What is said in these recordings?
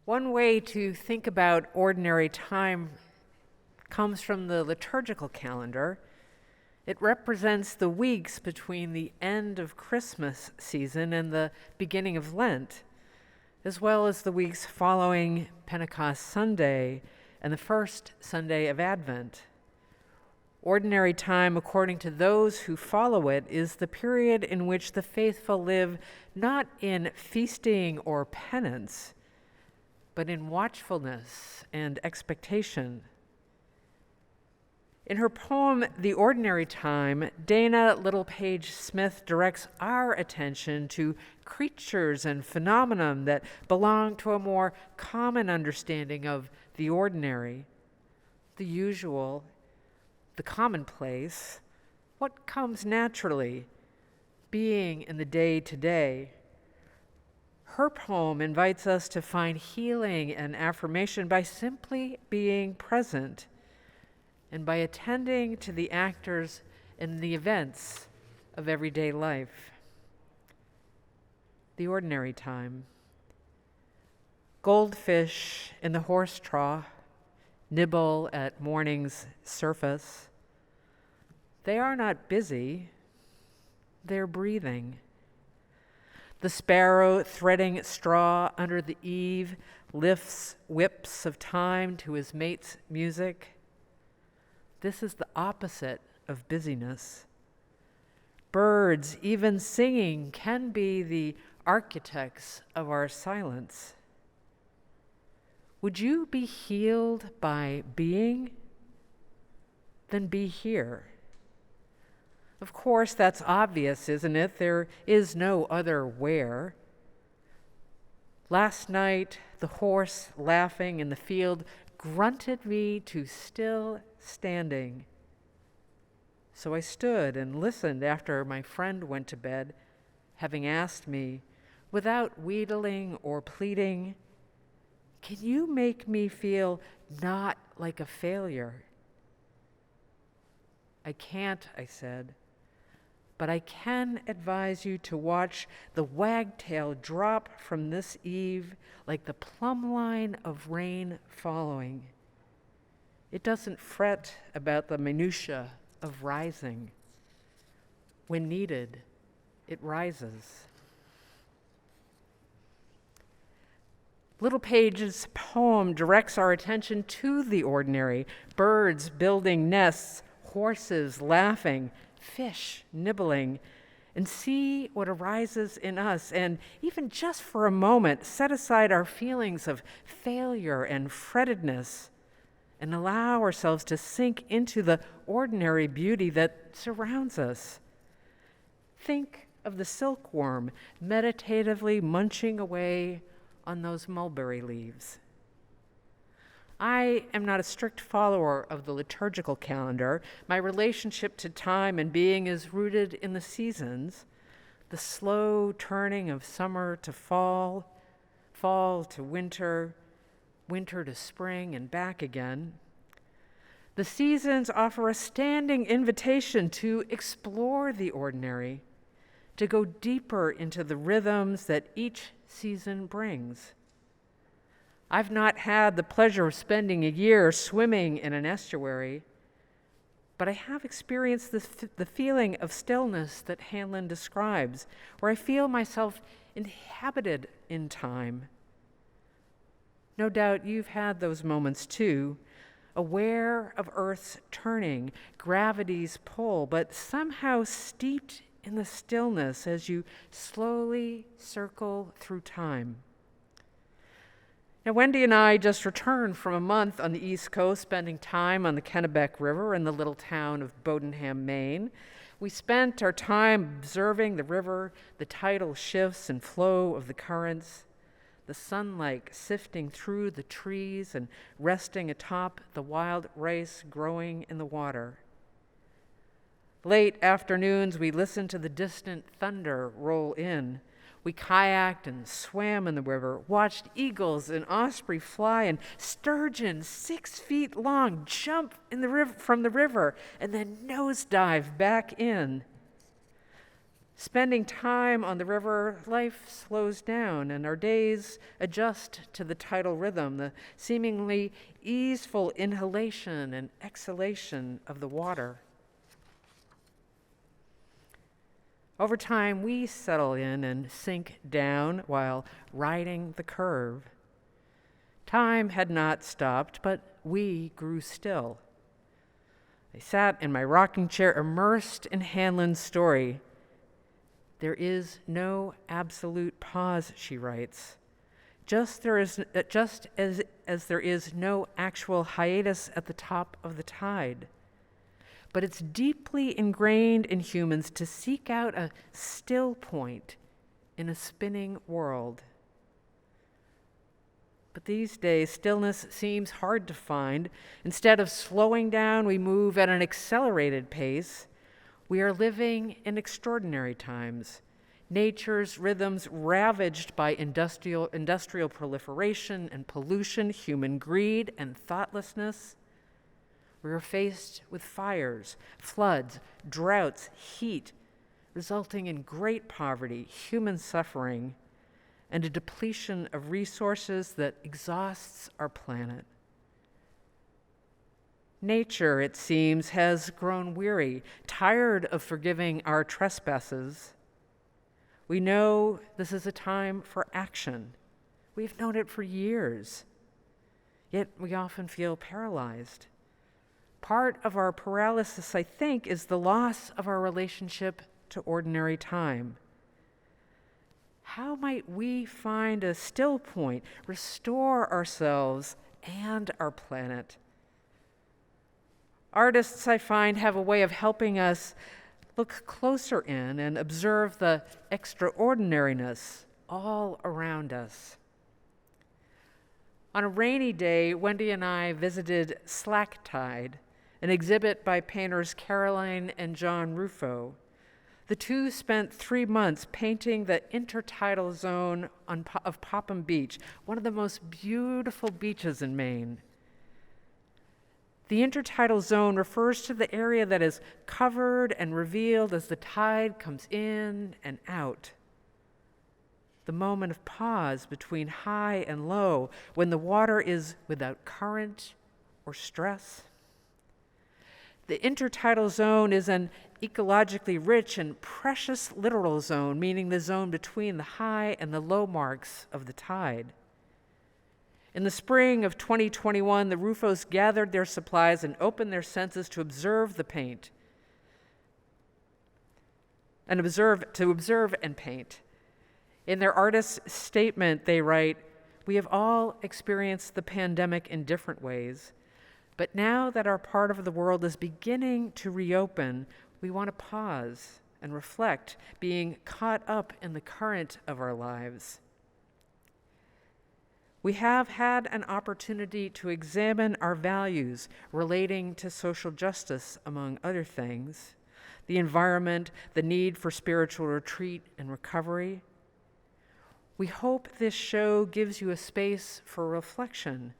One way to think about ordinary time comes from the liturgical calendar. It represents the weeks between the end of Christmas season and the beginning of Lent, as well as the weeks following Pentecost Sunday and the first Sunday of Advent. Ordinary time, according to those who follow it, is the period in which the faithful live not in feasting or penance, but in watchfulness and expectation. In her poem, The Ordinary Time, Dana Littlepage Smith directs our attention to creatures and phenomena that belong to a more common understanding of the ordinary, the usual, the commonplace, what comes naturally, being in the day-to-day. Her poem invites us to find healing and affirmation by simply being present and by attending to the actors and the events of everyday life. The ordinary time. Goldfish in the horse trough nibble at morning's surface. They are not busy, they're breathing. The sparrow threading straw under the eave lifts whips of time to his mate's music. This is the opposite of busyness. Birds, even singing, can be the architects of our silence. Would you be healed by being? Then be here. Of course, that's obvious, isn't it? There is no other where. Last night, the horse laughing in the field grunted me to still standing. So I stood and listened after my friend went to bed, having asked me, without wheedling or pleading, "Can you make me feel not like a failure?" "I can't," I said, "but I can advise you to watch the wagtail drop from this eve like the plumb line of rain following. It doesn't fret about the minutiae of rising. When needed, it rises." Littlepage's poem directs our attention to the ordinary: birds building nests, horses laughing, fish nibbling, and see what arises in us, and even just for a moment, set aside our feelings of failure and frettedness and allow ourselves to sink into the ordinary beauty that surrounds us. Think of the silkworm meditatively munching away on those mulberry leaves. I am not a strict follower of the liturgical calendar. My relationship to time and being is rooted in the seasons, the slow turning of summer to fall, fall to winter, winter to spring, and back again. The seasons offer a standing invitation to explore the ordinary, to go deeper into the rhythms that each season brings. I've not had the pleasure of spending a year swimming in an estuary, but I have experienced the feeling of stillness that Hanlon describes, where I feel myself inhabited in time. No doubt you've had those moments too, aware of Earth's turning, gravity's pull, but somehow steeped in the stillness as you slowly circle through time. Now, Wendy and I just returned from a month on the East Coast, spending time on the Kennebec River in the little town of Bodenham, Maine. We spent our time observing the river, the tidal shifts and flow of the currents, the sunlight sifting through the trees and resting atop the wild rice growing in the water. Late afternoons, we listened to the distant thunder roll in. We kayaked and swam in the river, watched eagles and osprey fly, and sturgeon 6 feet long jump from the river and then nosedive back in. Spending time on the river, life slows down and our days adjust to the tidal rhythm, the seemingly easeful inhalation and exhalation of the water. Over time, we settle in and sink down while riding the curve. Time had not stopped, but we grew still. I sat in my rocking chair, immersed in Hanlon's story. There is no absolute pause, she writes. Just as there is no actual hiatus at the top of the tide. But it's deeply ingrained in humans to seek out a still point in a spinning world. But these days, stillness seems hard to find. Instead of slowing down, we move at an accelerated pace. We are living in extraordinary times. Nature's rhythms ravaged by industrial proliferation and pollution, human greed and thoughtlessness. We are faced with fires, floods, droughts, heat, resulting in great poverty, human suffering, and a depletion of resources that exhausts our planet. Nature, it seems, has grown weary, tired of forgiving our trespasses. We know this is a time for action. We've known it for years, yet we often feel paralyzed. Part of our paralysis, I think, is the loss of our relationship to ordinary time. How might we find a still point, restore ourselves and our planet? Artists, I find, have a way of helping us look closer in and observe the extraordinariness all around us. On a rainy day, Wendy and I visited Slack Tide, an exhibit by painters Caroline and John Ruffo. The two spent 3 months painting the intertidal zone of Popham Beach, one of the most beautiful beaches in Maine. The intertidal zone refers to the area that is covered and revealed as the tide comes in and out. The moment of pause between high and low, when the water is without current or stress. The intertidal zone is an ecologically rich and precious littoral zone, meaning the zone between the high and the low marks of the tide. In the spring of 2021, the Ruffos gathered their supplies and opened their senses to observe the paint. And observe and paint. In their artist's statement, they write, "We have all experienced the pandemic in different ways, but now that our part of the world is beginning to reopen, we want to pause and reflect, being caught up in the current of our lives. We have had an opportunity to examine our values relating to social justice, among other things, the environment, the need for spiritual retreat and recovery. We hope this show gives you a space for reflection,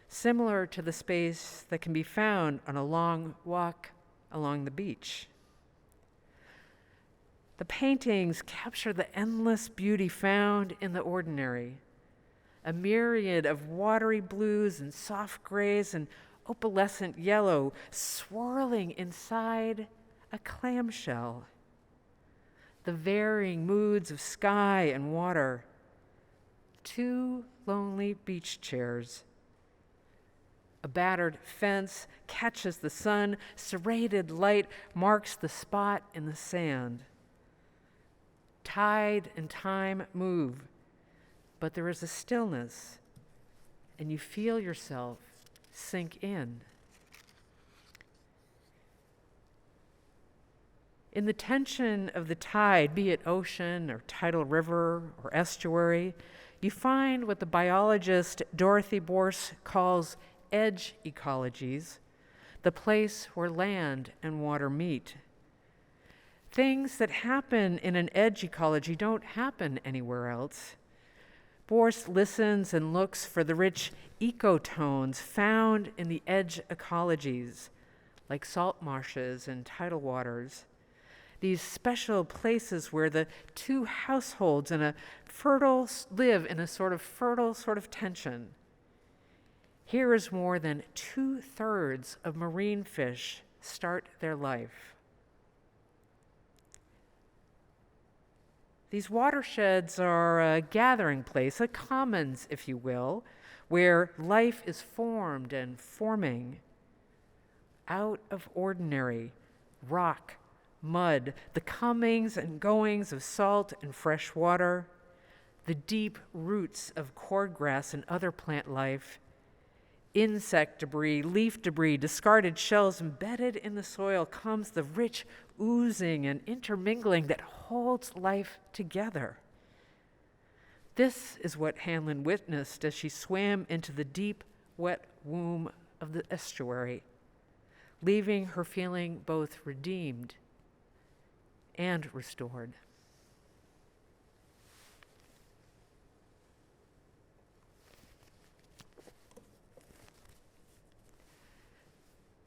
similar to the space that can be found on a long walk along the beach." The paintings capture the endless beauty found in the ordinary, a myriad of watery blues and soft grays and opalescent yellow swirling inside a clamshell. The varying moods of sky and water. 2 lonely beach chairs. A battered fence catches the sun. Serrated light marks the spot in the sand. Tide and time move, but there is a stillness, and you feel yourself sink in. In the tension of the tide, be it ocean or tidal river or estuary, you find what the biologist Dorothy Borse calls edge ecologies, the place where land and water meet. Things that happen in an edge ecology don't happen anywhere else. Borse listens and looks for the rich ecotones found in the edge ecologies, like salt marshes and tidal waters. these special places where the two households live in a sort of fertile sort of tension. Here is more than 2/3 of marine fish start their life. These watersheds are a gathering place, a commons, if you will, where life is formed and forming. Out of ordinary rock, mud, the comings and goings of salt and fresh water, the deep roots of cordgrass and other plant life, insect debris, leaf debris, discarded shells embedded in the soil, comes the rich oozing and intermingling that holds life together. This is what Hanlon witnessed as she swam into the deep, wet womb of the estuary, leaving her feeling both redeemed and restored.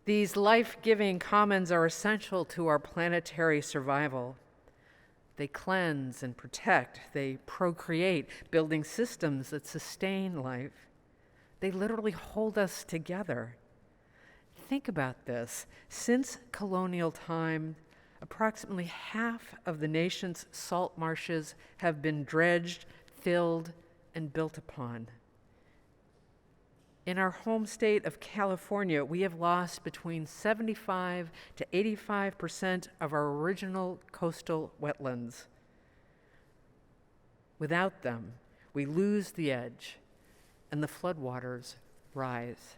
These life-giving commons are essential to our planetary survival. They cleanse and protect. They procreate, building systems that sustain life. They literally hold us together. Think about this. Since colonial time, approximately half of the nation's salt marshes have been dredged, filled, and built upon. In our home state of California, we have lost between 75 to 85% of our original coastal wetlands. Without them, we lose the edge and the floodwaters rise.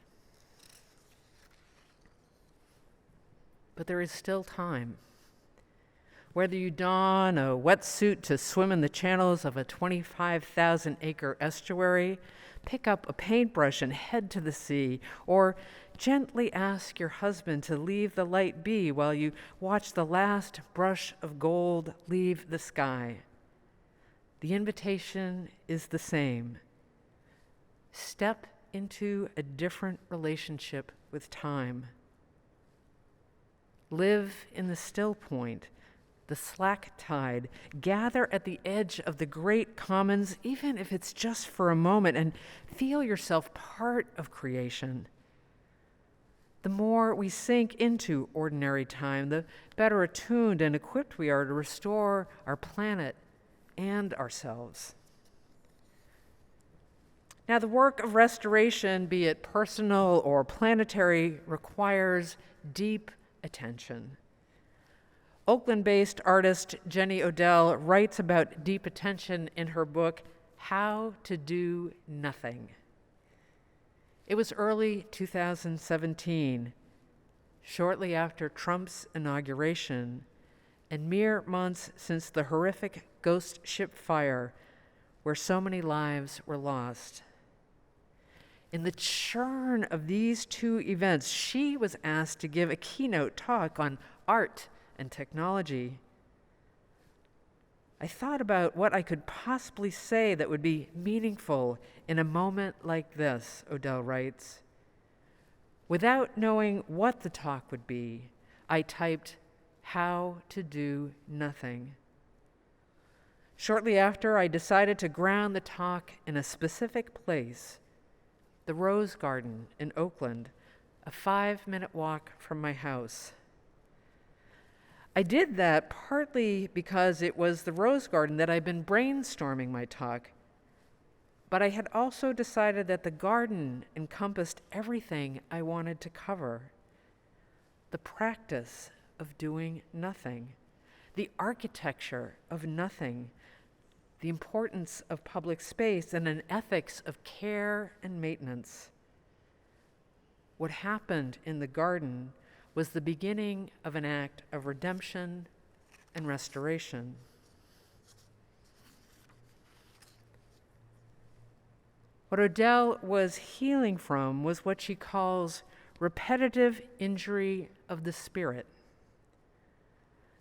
But there is still time. Whether you don a wetsuit to swim in the channels of a 25,000-acre estuary, pick up a paintbrush and head to the sea, or gently ask your husband to leave the light be while you watch the last brush of gold leave the sky. The invitation is the same. Step into a different relationship with time. Live in the still point, the slack tide. Gather at the edge of the great commons, even if it's just for a moment, and feel yourself part of creation. The more we sink into ordinary time, the better attuned and equipped we are to restore our planet and ourselves. Now, the work of restoration, be it personal or planetary, requires deep attention. Oakland-based artist Jenny Odell writes about deep attention in her book, How to Do Nothing. It was early 2017, shortly after Trump's inauguration, and mere months since the horrific ghost ship fire where so many lives were lost. In the churn of these two events, she was asked to give a keynote talk on art and technology. I thought about what I could possibly say that would be meaningful in a moment like this, Odell writes. Without knowing what the talk would be, I typed, How to Do Nothing. Shortly after, I decided to ground the talk in a specific place, the Rose Garden in Oakland, a 5-minute walk from my house. I did that partly because it was the Rose Garden that I'd been brainstorming my talk, but I had also decided that the garden encompassed everything I wanted to cover. The practice of doing nothing, the architecture of nothing, the importance of public space, and an ethics of care and maintenance. What happened in the garden was the beginning of an act of redemption and restoration. What Odell was healing from was what she calls repetitive injury of the spirit.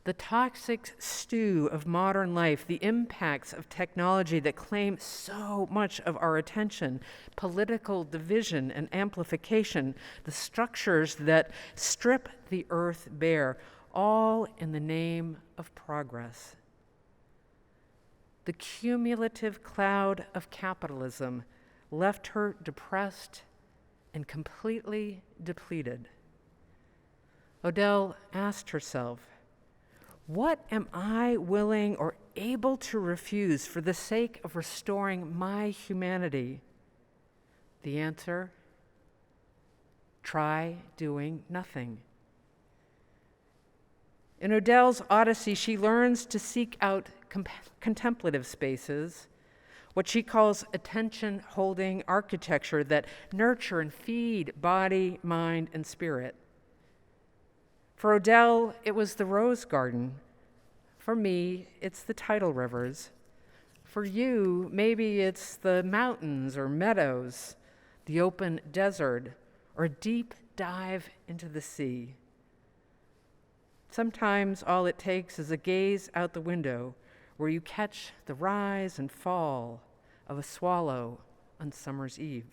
The toxic stew of modern life, the impacts of technology that claim so much of our attention, political division and amplification, the structures that strip the earth bare, all in the name of progress. The cumulative cloud of capitalism left her depressed and completely depleted. Odell asked herself, what am I willing or able to refuse for the sake of restoring my humanity? The answer, try doing nothing. In Odell's Odyssey, she learns to seek out contemplative spaces, what she calls attention-holding architecture that nurture and feed body, mind, and spirit. For Odell, it was the rose garden. For me, it's the tidal rivers. For you, maybe it's the mountains or meadows, the open desert, or a deep dive into the sea. Sometimes all it takes is a gaze out the window where you catch the rise and fall of a swallow on summer's eve.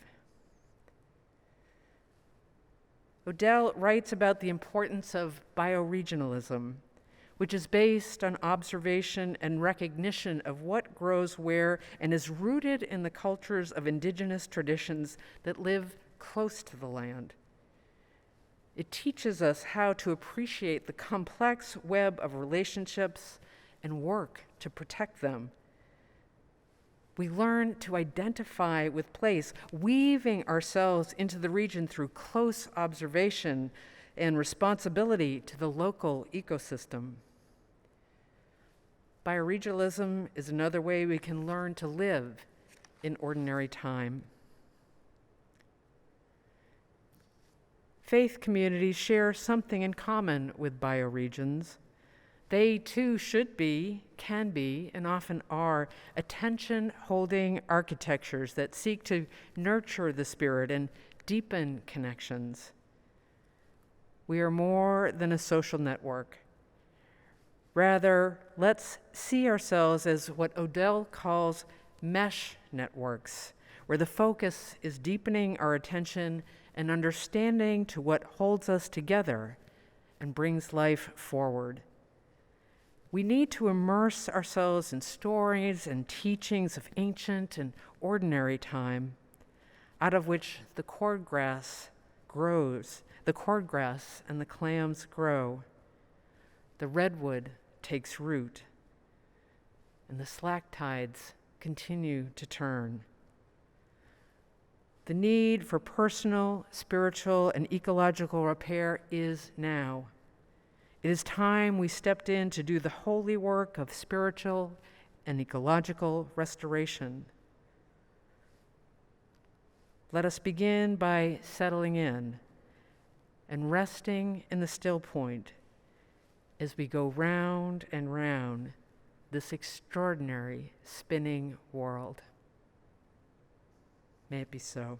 Odell writes about the importance of bioregionalism, which is based on observation and recognition of what grows where and is rooted in the cultures of indigenous traditions that live close to the land. It teaches us how to appreciate the complex web of relationships and work to protect them. We learn to identify with place, weaving ourselves into the region through close observation and responsibility to the local ecosystem. Bioregionalism is another way we can learn to live in ordinary time. Faith communities share something in common with bioregions. They too should be, can be, and often are attention-holding architectures that seek to nurture the spirit and deepen connections. We are more than a social network. Rather, let's see ourselves as what Odell calls mesh networks, where the focus is deepening our attention and understanding to what holds us together and brings life forward. We need to immerse ourselves in stories and teachings of ancient and ordinary time, out of which the cordgrass grows, the cordgrass and the clams grow, the redwood takes root, and the slack tides continue to turn. The need for personal, spiritual, and ecological repair is now. It is time we stepped in to do the holy work of spiritual and ecological restoration. Let us begin by settling in and resting in the still point as we go round and round this extraordinary spinning world. May it be so.